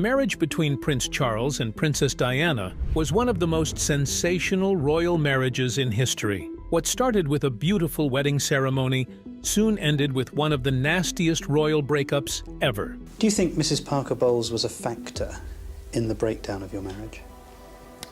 Marriage between Prince Charles and Princess Diana was one of the most sensational royal marriages in history. What started with a beautiful wedding ceremony soon ended with one of the nastiest royal breakups ever. Do you think Mrs. Parker Bowles was a factor in the breakdown of your marriage?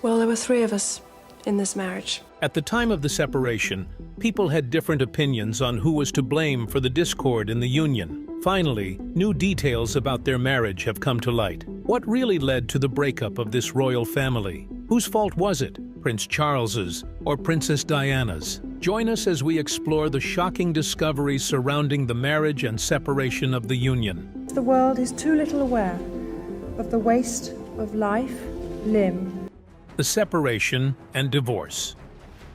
Well, there were three of us in this marriage. At the time of the separation, people had different opinions on who was to blame for the discord in the union. Finally, new details about their marriage have come to light. What really led to the breakup of this royal family? Whose fault was it? Prince Charles's or Princess Diana's? Join us as we explore the shocking discoveries surrounding the marriage and separation of the union. The world is too little aware of the waste of life, limb. The separation and divorce.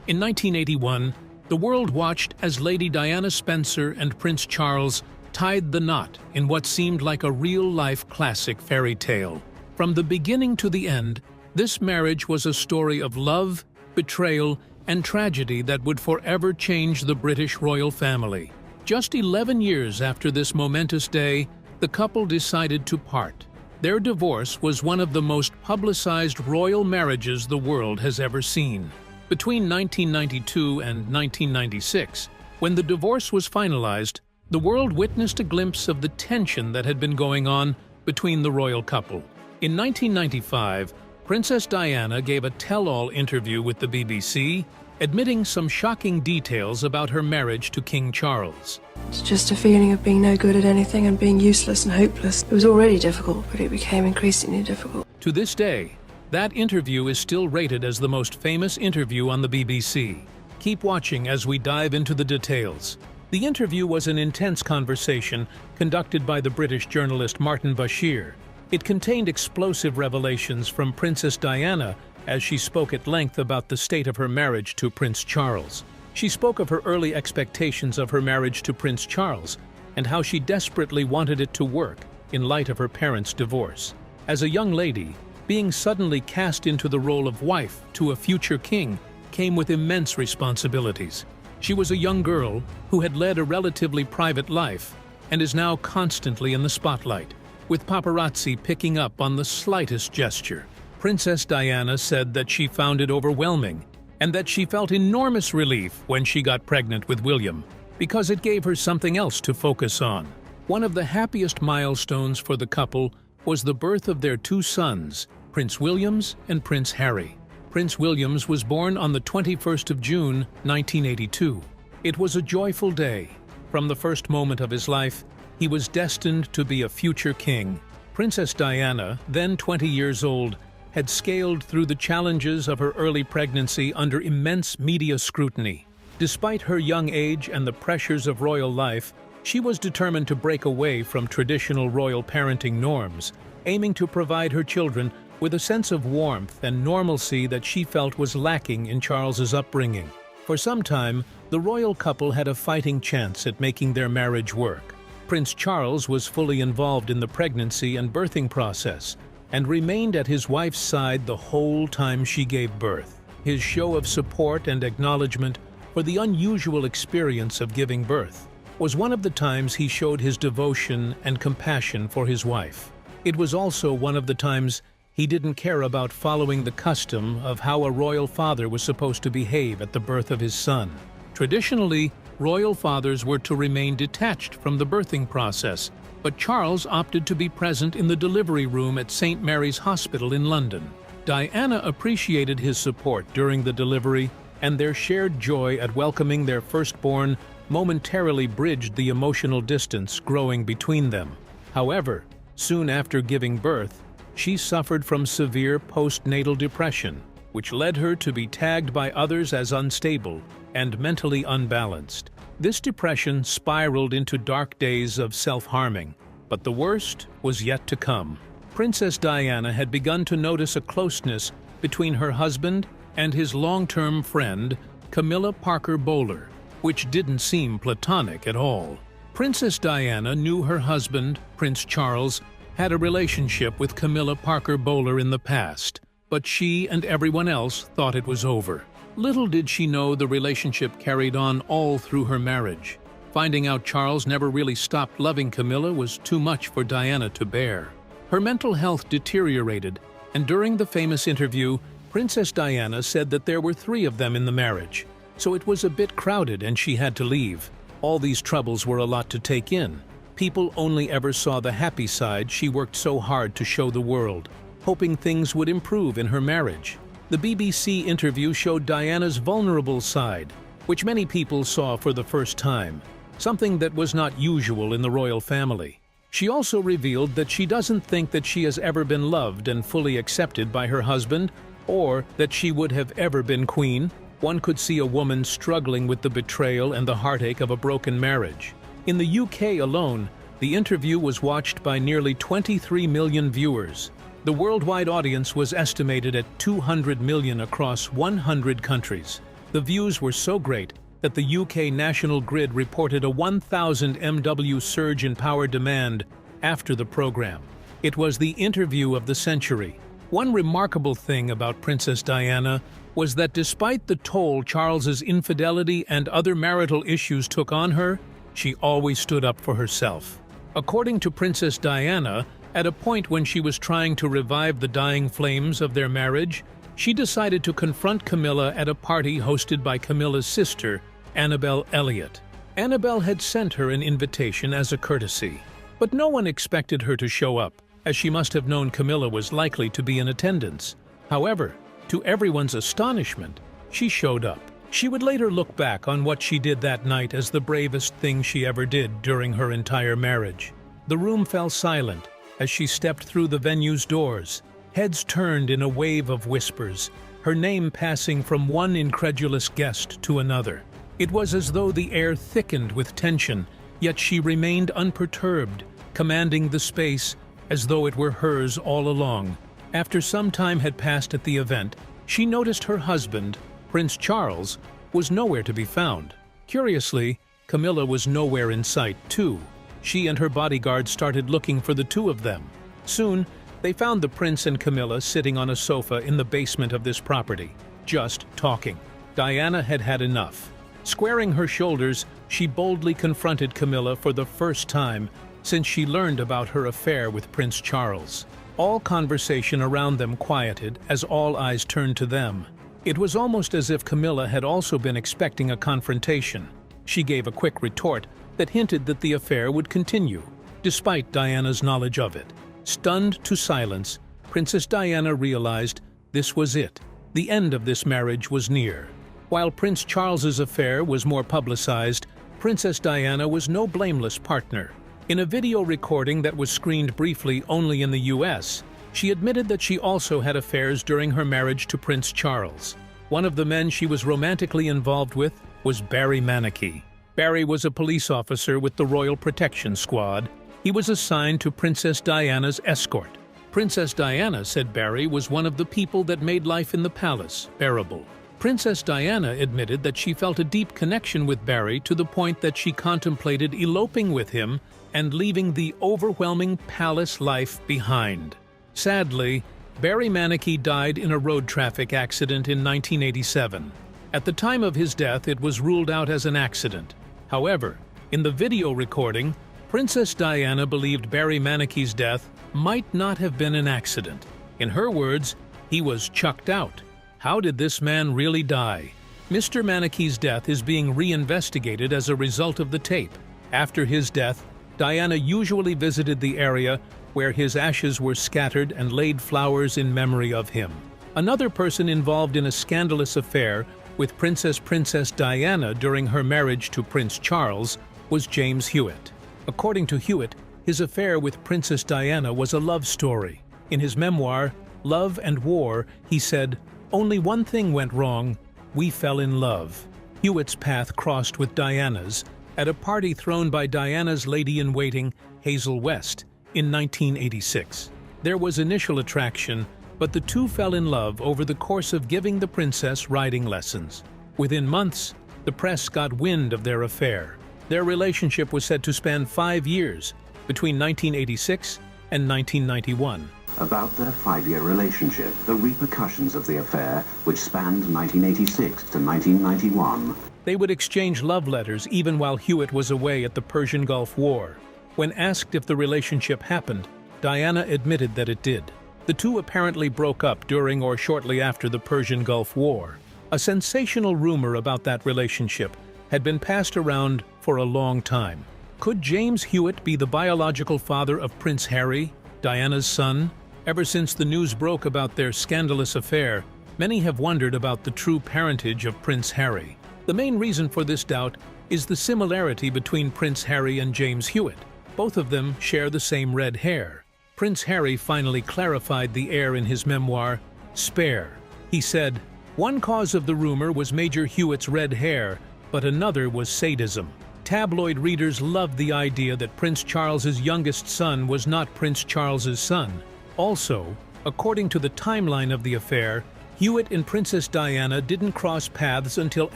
In 1981, the world watched as Lady Diana Spencer and Prince Charles tied the knot in what seemed like a real-life classic fairy tale. From the beginning to the end, this marriage was a story of love, betrayal, and tragedy that would forever change the British royal family. Just 11 years after this momentous day, the couple decided to part. Their divorce was one of the most publicized royal marriages the world has ever seen. Between 1992 and 1996, when the divorce was finalized, the world witnessed a glimpse of the tension that had been going on between the royal couple. In 1995, Princess Diana gave a tell-all interview with the BBC, admitting some shocking details about her marriage to King Charles. It's just a feeling of being no good at anything and being useless and hopeless. It was already difficult, but it became increasingly difficult. To this day, that interview is still rated as the most famous interview on the BBC. Keep watching as we dive into the details. The interview was an intense conversation conducted by the British journalist Martin Bashir. It contained explosive revelations from Princess Diana as she spoke at length about the state of her marriage to Prince Charles. She spoke of her early expectations of her marriage to Prince Charles and how she desperately wanted it to work in light of her parents' divorce. As a young lady, being suddenly cast into the role of wife to a future king came with immense responsibilities. She was a young girl who had led a relatively private life and is now constantly in the spotlight, with paparazzi picking up on the slightest gesture. Princess Diana said that she found it overwhelming and that she felt enormous relief when she got pregnant with William, because it gave her something else to focus on. One of the happiest milestones for the couple was the birth of their two sons, Prince Williams and Prince Harry. Prince Williams was born on the 21st of June, 1982. It was a joyful day. From the first moment of his life, he was destined to be a future king. Princess Diana, then 20 years old, had scaled through the challenges of her early pregnancy under immense media scrutiny. Despite her young age and the pressures of royal life, she was determined to break away from traditional royal parenting norms, aiming to provide her children with a sense of warmth and normalcy that she felt was lacking in Charles's upbringing. For some time, the royal couple had a fighting chance at making their marriage work. Prince Charles was fully involved in the pregnancy and birthing process, and remained at his wife's side the whole time she gave birth. His show of support and acknowledgement for the unusual experience of giving birth was one of the times he showed his devotion and compassion for his wife. It was also one of the times he didn't care about following the custom of how a royal father was supposed to behave at the birth of his son. Traditionally, royal fathers were to remain detached from the birthing process, but Charles opted to be present in the delivery room at St. Mary's Hospital in London. Diana appreciated his support during the delivery, and their shared joy at welcoming their firstborn momentarily bridged the emotional distance growing between them. However, soon after giving birth, she suffered from severe postnatal depression, which led her to be tagged by others as unstable and mentally unbalanced. This depression spiraled into dark days of self-harming, but the worst was yet to come. Princess Diana had begun to notice a closeness between her husband and his long-term friend, Camilla Parker Bowler, which didn't seem platonic at all. Princess Diana knew her husband, Prince Charles, had a relationship with Camilla Parker Bowler in the past, but she and everyone else thought it was over. Little did she know the relationship carried on all through her marriage. Finding out Charles never really stopped loving Camilla was too much for Diana to bear. Her mental health deteriorated, and during the famous interview, Princess Diana said that there were 3 of them in the marriage, so it was a bit crowded and she had to leave. All these troubles were a lot to take in. People only ever saw the happy side she worked so hard to show the world, hoping things would improve in her marriage. The BBC interview showed Diana's vulnerable side, which many people saw for the first time, something that was not usual in the royal family. She also revealed that she doesn't think that she has ever been loved and fully accepted by her husband, or that she would have ever been queen. One could see a woman struggling with the betrayal and the heartache of a broken marriage. In the UK alone, the interview was watched by nearly 23 million viewers. The worldwide audience was estimated at 200 million across 100 countries. The views were so great that the UK National Grid reported a 1,000 MW surge in power demand after the program. It was the interview of the century. One remarkable thing about Princess Diana was that despite the toll Charles's infidelity and other marital issues took on her, she always stood up for herself. According to Princess Diana, at a point when she was trying to revive the dying flames of their marriage, she decided to confront Camilla at a party hosted by Camilla's sister, Annabel Elliott. Annabel had sent her an invitation as a courtesy, but no one expected her to show up, as she must have known Camilla was likely to be in attendance. However, to everyone's astonishment, she showed up. She would later look back on what she did that night as the bravest thing she ever did during her entire marriage. The room fell silent as she stepped through the venue's doors. Heads turned in a wave of whispers, her name passing from one incredulous guest to another. It was as though the air thickened with tension, yet she remained unperturbed, commanding the space as though it were hers all along. After some time had passed at the event, she noticed her husband, Prince Charles, was nowhere to be found. Curiously, Camilla was nowhere in sight, too. She and her bodyguard started looking for the 2 of them. Soon, they found the prince and Camilla sitting on a sofa in the basement of this property, just talking. Diana had had enough. Squaring her shoulders, she boldly confronted Camilla for the first time since she learned about her affair with Prince Charles. All conversation around them quieted as all eyes turned to them. It was almost as if Camilla had also been expecting a confrontation. She gave a quick retort that hinted that the affair would continue, despite Diana's knowledge of it. Stunned to silence, Princess Diana realized this was it. The end of this marriage was near. While Prince Charles's affair was more publicized, Princess Diana was no blameless partner. In a video recording that was screened briefly only in the US, she admitted that she also had affairs during her marriage to Prince Charles. One of the men she was romantically involved with was Barry Manicky. Barry was a police officer with the Royal Protection Squad. He was assigned to Princess Diana's escort. Princess Diana said Barry was one of the people that made life in the palace bearable. Princess Diana admitted that she felt a deep connection with Barry to the point that she contemplated eloping with him and leaving the overwhelming palace life behind. Sadly, Barry Manicky died in a road traffic accident in 1987. At the time of his death, it was ruled out as an accident. However, in the video recording, Princess Diana believed Barry Manicky's death might not have been an accident. In her words, he was chucked out. How did this man really die? Mr. Manicky's death is being reinvestigated as a result of the tape. After his death, Diana usually visited the area where his ashes were scattered and laid flowers in memory of him. Another person involved in a scandalous affair with Princess Diana during her marriage to Prince Charles was James Hewitt. According to Hewitt, his affair with Princess Diana was a love story. In his memoir, Love and War, he said, "Only one thing went wrong. We fell in love." Hewitt's path crossed with Diana's at a party thrown by Diana's lady-in-waiting, Hazel West, in 1986. There was initial attraction, but the two fell in love over the course of giving the princess riding lessons. Within months, the press got wind of their affair. Their relationship was said to span 5 years, between 1986 and 1991. About their 5-year relationship, the repercussions of the affair, which spanned 1986 to 1991. They would exchange love letters even while Hewitt was away at the Persian Gulf War. When asked if the relationship happened, Diana admitted that it did. The two apparently broke up during or shortly after the Persian Gulf War. A sensational rumor about that relationship had been passed around for a long time. Could James Hewitt be the biological father of Prince Harry, Diana's son? Ever since the news broke about their scandalous affair, many have wondered about the true parentage of Prince Harry. The main reason for this doubt is the similarity between Prince Harry and James Hewitt. Both of them share the same red hair. Prince Harry finally clarified the heir in his memoir, Spare. He said, "One cause of the rumor was Major Hewitt's red hair, but another was sadism." Tabloid readers loved the idea that Prince Charles's youngest son was not Prince Charles's son. Also, according to the timeline of the affair, Hewitt and Princess Diana didn't cross paths until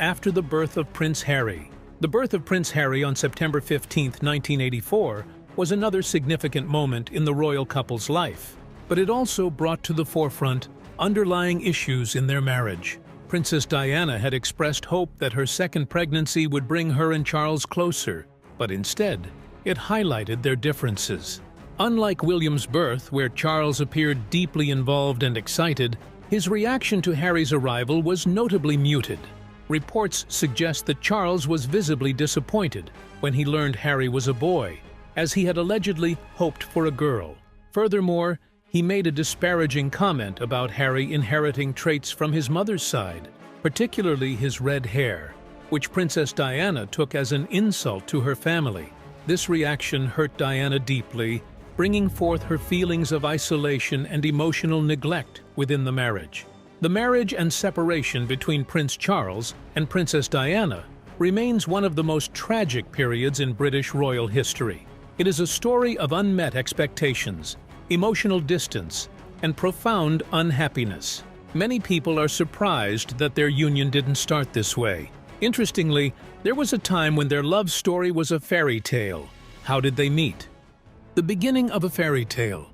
after the birth of Prince Harry. The birth of Prince Harry on September 15, 1984, was another significant moment in the royal couple's life, but it also brought to the forefront underlying issues in their marriage. Princess Diana had expressed hope that her second pregnancy would bring her and Charles closer, but instead, it highlighted their differences. Unlike William's birth, where Charles appeared deeply involved and excited, his reaction to Harry's arrival was notably muted. Reports suggest that Charles was visibly disappointed when he learned Harry was a boy, as he had allegedly hoped for a girl. Furthermore, he made a disparaging comment about Harry inheriting traits from his mother's side, particularly his red hair, which Princess Diana took as an insult to her family. This reaction hurt Diana deeply, bringing forth her feelings of isolation and emotional neglect within the marriage. The marriage and separation between Prince Charles and Princess Diana remains one of the most tragic periods in British royal history. It is a story of unmet expectations, emotional distance, and profound unhappiness. Many people are surprised that their union didn't start this way. Interestingly, there was a time when their love story was a fairy tale. How did they meet? The beginning of a fairy tale.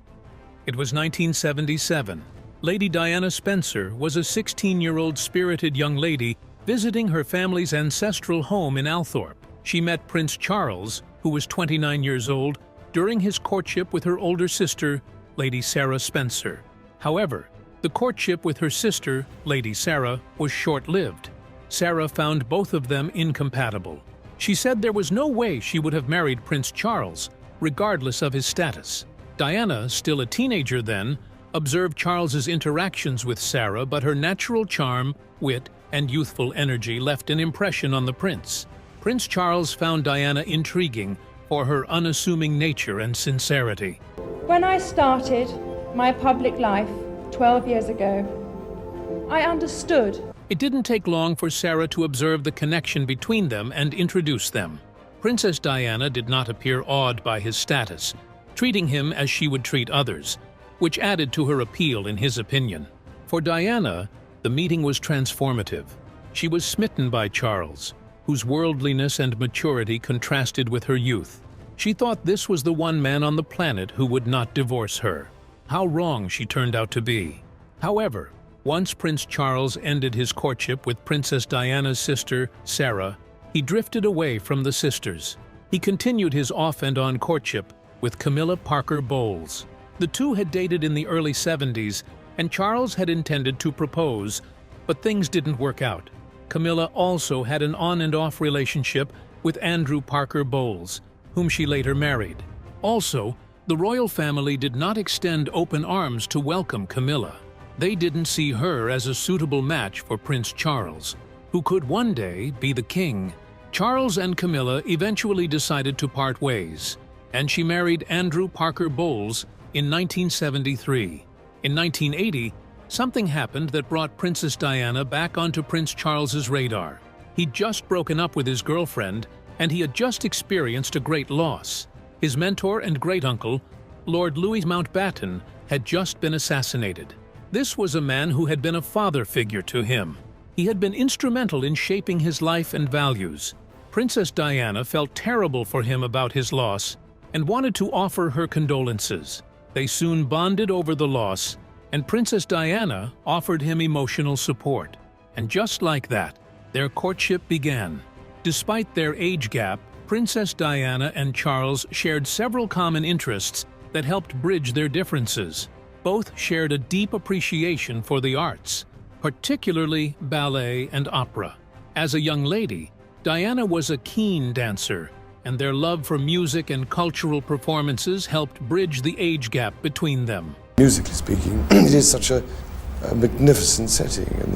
It was 1977. Lady Diana Spencer was a 16-year-old spirited young lady visiting her family's ancestral home in Althorp. She met Prince Charles, who was 29 years old, during his courtship with her older sister, Lady Sarah Spencer. However, the courtship with her sister, Lady Sarah, was short-lived. Sarah found both of them incompatible. She said there was no way she would have married Prince Charles, regardless of his status. Diana, still a teenager then, observed Charles's interactions with Sarah, but her natural charm, wit, and youthful energy left an impression on the prince. Prince Charles found Diana intriguing for her unassuming nature and sincerity. When I started my public life 12 years ago, I understood. It didn't take long for Sarah to observe the connection between them and introduce them. Princess Diana did not appear awed by his status, treating him as she would treat others, which added to her appeal in his opinion. For Diana, the meeting was transformative. She was smitten by Charles, whose worldliness and maturity contrasted with her youth. She thought this was the one man on the planet who would not divorce her. How wrong she turned out to be. However, once Prince Charles ended his courtship with Princess Diana's sister, Sarah, he drifted away from the sisters. He continued his off-and-on courtship with Camilla Parker Bowles. The two had dated in the early 70s, and Charles had intended to propose, but things didn't work out. Camilla also had an on-and-off relationship with Andrew Parker Bowles, whom she later married. Also, the royal family did not extend open arms to welcome Camilla. They didn't see her as a suitable match for Prince Charles, who could one day be the king. Charles and Camilla eventually decided to part ways, and she married Andrew Parker Bowles in 1973. In 1980, something happened that brought Princess Diana back onto Prince Charles's radar. He'd just broken up with his girlfriend, and he had just experienced a great loss. His mentor and great-uncle, Lord Louis Mountbatten, had just been assassinated. This was a man who had been a father figure to him. He had been instrumental in shaping his life and values. Princess Diana felt terrible for him about his loss and wanted to offer her condolences. They soon bonded over the loss, and Princess Diana offered him emotional support. And just like that, their courtship began. Despite their age gap, Princess Diana and Charles shared several common interests that helped bridge their differences. Both shared a deep appreciation for the arts, particularly ballet and opera. As a young lady, Diana was a keen dancer, and their love for music and cultural performances helped bridge the age gap between them. Musically speaking, it is such a magnificent setting, and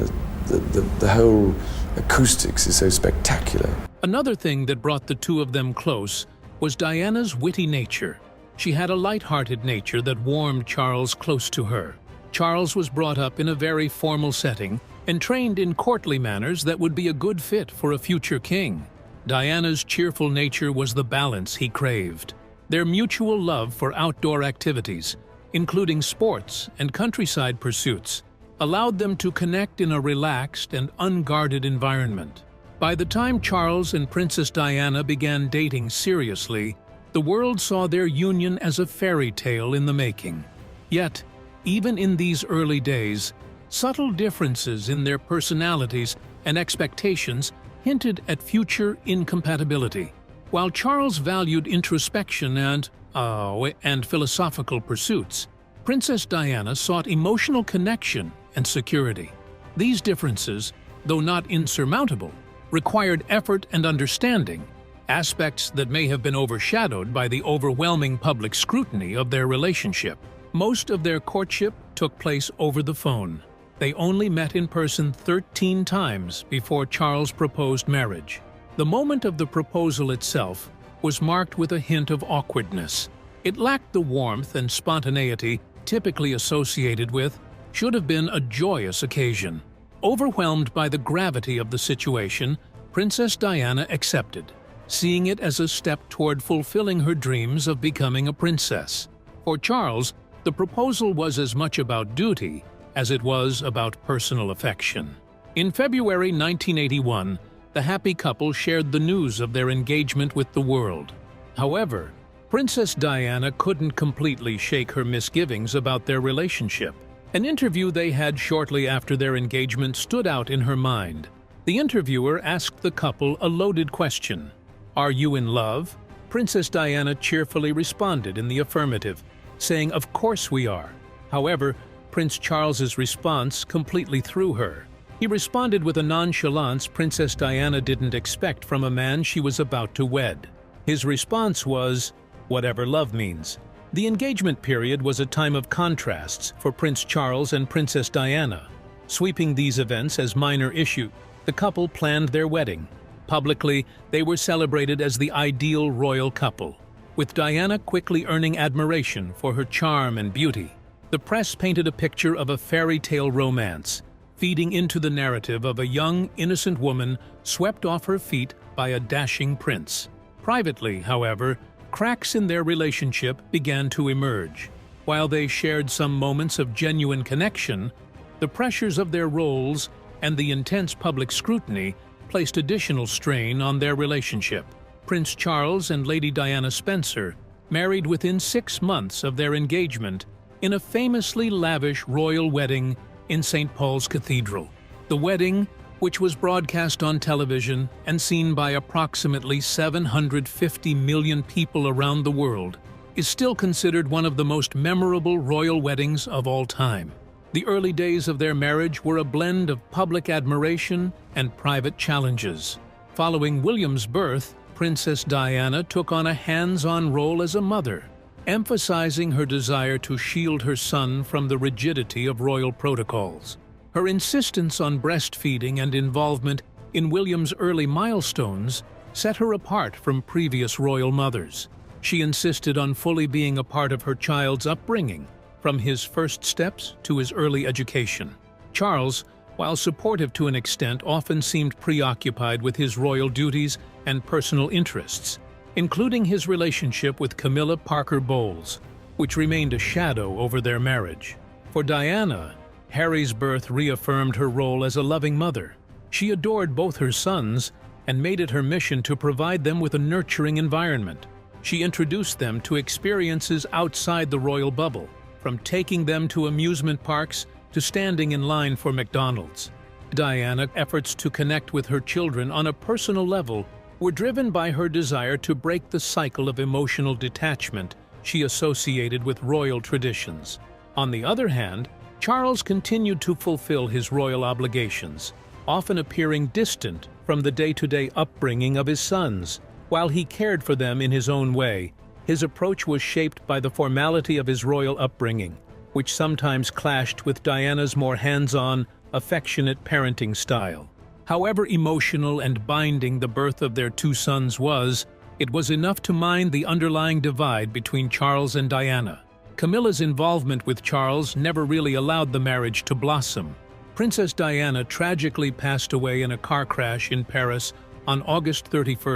the whole acoustics is so spectacular. Another thing that brought the two of them close was Diana's witty nature. She had a light-hearted nature that warmed Charles close to her. Charles was brought up in a very formal setting and trained in courtly manners that would be a good fit for a future king. Diana's cheerful nature was the balance he craved. Their mutual love for outdoor activities, including sports and countryside pursuits, allowed them to connect in a relaxed and unguarded environment. By the time Charles and Princess Diana began dating seriously, the world saw their union as a fairy tale in the making. Yet, even in these early days, subtle differences in their personalities and expectations hinted at future incompatibility. While Charles valued introspection and philosophical pursuits, Princess Diana sought emotional connection and security. These differences, though not insurmountable, required effort and understanding, aspects that may have been overshadowed by the overwhelming public scrutiny of their relationship. Most of their courtship took place over the phone. They only met in person 13 times before Charles proposed marriage. The moment of the proposal itself was marked with a hint of awkwardness. It lacked the warmth and spontaneity typically associated with should have been a joyous occasion. Overwhelmed by the gravity of the situation, Princess Diana accepted, seeing it as a step toward fulfilling her dreams of becoming a princess. For Charles, the proposal was as much about duty as it was about personal affection. In February 1981, the happy couple shared the news of their engagement with the world. However, Princess Diana couldn't completely shake her misgivings about their relationship. An interview they had shortly after their engagement stood out in her mind. The interviewer asked the couple a loaded question. "Are you in love?" Princess Diana cheerfully responded in the affirmative, saying, "Of course we are." However, Prince Charles's response completely threw her. He responded with a nonchalance Princess Diana didn't expect from a man she was about to wed. His response was, "Whatever love means." The engagement period was a time of contrasts for Prince Charles and Princess Diana. Sweeping these events as minor issues, the couple planned their wedding. Publicly, they were celebrated as the ideal royal couple, with Diana quickly earning admiration for her charm and beauty. The press painted a picture of a fairy tale romance, feeding into the narrative of a young, innocent woman swept off her feet by a dashing prince. Privately, however, cracks in their relationship began to emerge. While they shared some moments of genuine connection, the pressures of their roles and the intense public scrutiny placed additional strain on their relationship. Prince Charles and Lady Diana Spencer married within 6 months of their engagement in a famously lavish royal wedding in St. Paul's Cathedral. The wedding, which was broadcast on television and seen by approximately 750 million people around the world, is still considered one of the most memorable royal weddings of all time. The early days of their marriage were a blend of public admiration and private challenges. Following William's birth, Princess Diana took on a hands-on role as a mother, emphasizing her desire to shield her son from the rigidity of royal protocols. Her insistence on breastfeeding and involvement in William's early milestones set her apart from previous royal mothers. She insisted on fully being a part of her child's upbringing, from his first steps to his early education. Charles, while supportive to an extent, often seemed preoccupied with his royal duties and personal interests, including his relationship with Camilla Parker Bowles, which remained a shadow over their marriage. For Diana, Harry's birth reaffirmed her role as a loving mother. She adored both her sons and made it her mission to provide them with a nurturing environment. She introduced them to experiences outside the royal bubble, from taking them to amusement parks to standing in line for McDonald's. Diana's efforts to connect with her children on a personal level were driven by her desire to break the cycle of emotional detachment she associated with royal traditions. On the other hand, Charles continued to fulfill his royal obligations, often appearing distant from the day-to-day upbringing of his sons. While he cared for them in his own way, his approach was shaped by the formality of his royal upbringing, which sometimes clashed with Diana's more hands-on, affectionate parenting style. However emotional and binding the birth of their two sons was, it was enough to mind the underlying divide between Charles and Diana. Camilla's involvement with Charles never really allowed the marriage to blossom. Princess Diana tragically passed away in a car crash in Paris on August 31,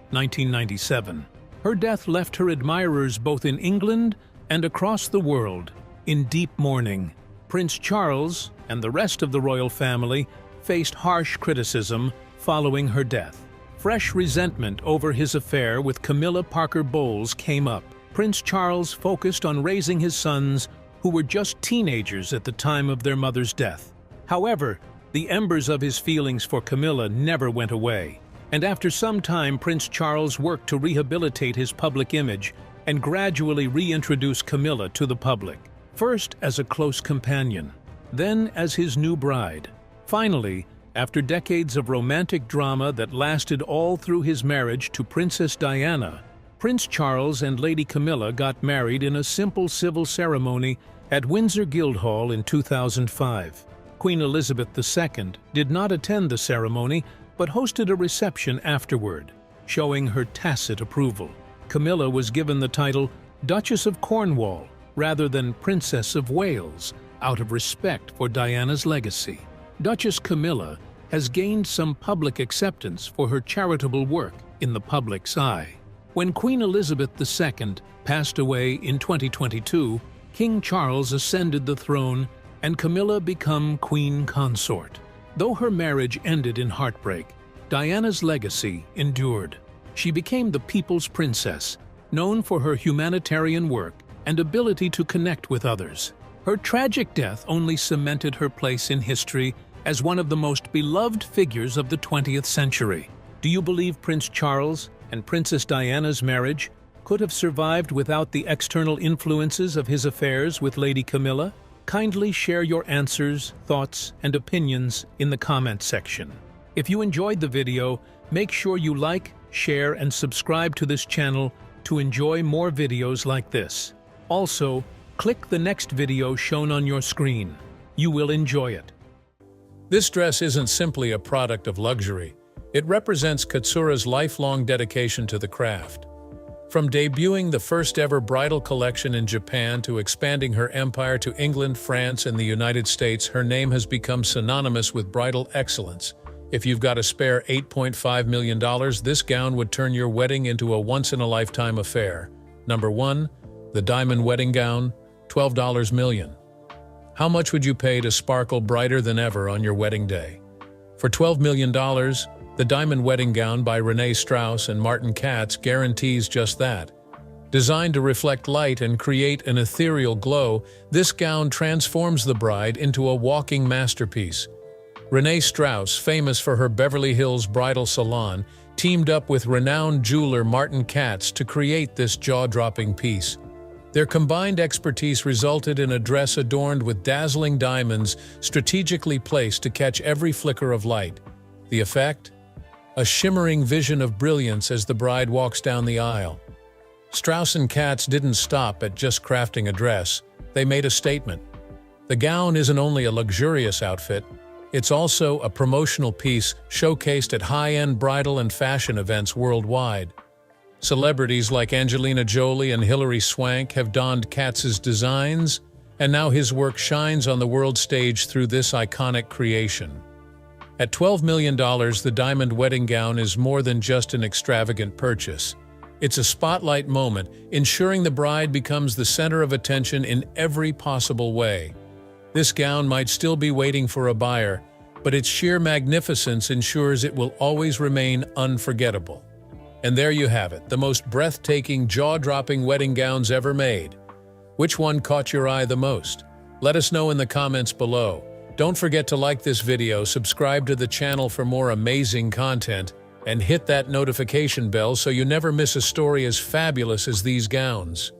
1997. Her death left her admirers both in England and across the world in deep mourning. Prince Charles and the rest of the royal family faced harsh criticism following her death. Fresh resentment over his affair with Camilla Parker Bowles came up. Prince Charles focused on raising his sons, who were just teenagers at the time of their mother's death. However, the embers of his feelings for Camilla never went away, and after some time Prince Charles worked to rehabilitate his public image and gradually reintroduce Camilla to the public, first as a close companion, then as his new bride. Finally, after decades of romantic drama that lasted all through his marriage to Princess Diana, Prince Charles and Lady Camilla got married in a simple civil ceremony at Windsor Guildhall in 2005. Queen Elizabeth II did not attend the ceremony, but hosted a reception afterward, showing her tacit approval. Camilla was given the title Duchess of Cornwall rather than Princess of Wales, out of respect for Diana's legacy. Duchess Camilla has gained some public acceptance for her charitable work in the public's eye. When Queen Elizabeth II passed away in 2022, King Charles ascended the throne and Camilla became Queen Consort. Though her marriage ended in heartbreak, Diana's legacy endured. She became the people's princess, known for her humanitarian work and ability to connect with others. Her tragic death only cemented her place in history as one of the most beloved figures of the 20th century. Do you believe Prince Charles and Princess Diana's marriage could have survived without the external influences of his affairs with Lady Camilla? Kindly share your answers, thoughts, and opinions in the comment section. If you enjoyed the video, make sure you like, share, and subscribe to this channel to enjoy more videos like this. Also, click the next video shown on your screen. You will enjoy it. This dress isn't simply a product of luxury. It represents Katsura's lifelong dedication to the craft. From debuting the first-ever bridal collection in Japan to expanding her empire to England, France, and the United States, her name has become synonymous with bridal excellence. If you've got a spare $8.5 million, this gown would turn your wedding into a once-in-a-lifetime affair. Number 1. The Diamond Wedding Gown, $12 million. How much would you pay to sparkle brighter than ever on your wedding day? For $12 million, the Diamond Wedding Gown by Renee Strauss and Martin Katz guarantees just that. Designed to reflect light and create an ethereal glow, this gown transforms the bride into a walking masterpiece. Renee Strauss, famous for her Beverly Hills bridal salon, teamed up with renowned jeweler Martin Katz to create this jaw-dropping piece. Their combined expertise resulted in a dress adorned with dazzling diamonds strategically placed to catch every flicker of light. The effect? A shimmering vision of brilliance as the bride walks down the aisle. Strauss & Katz didn't stop at just crafting a dress. They made a statement. The gown isn't only a luxurious outfit, it's also a promotional piece showcased at high-end bridal and fashion events worldwide. Celebrities like Angelina Jolie and Hilary Swank have donned Katz's designs, and now his work shines on the world stage through this iconic creation. At $12 million, the Diamond Wedding Gown is more than just an extravagant purchase. It's a spotlight moment, ensuring the bride becomes the center of attention in every possible way. This gown might still be waiting for a buyer, but its sheer magnificence ensures it will always remain unforgettable. And there you have it, the most breathtaking, jaw-dropping wedding gowns ever made. Which one caught your eye the most? Let us know in the comments below. Don't forget to like this video, subscribe to the channel for more amazing content, and hit that notification bell so you never miss a story as fabulous as these gowns.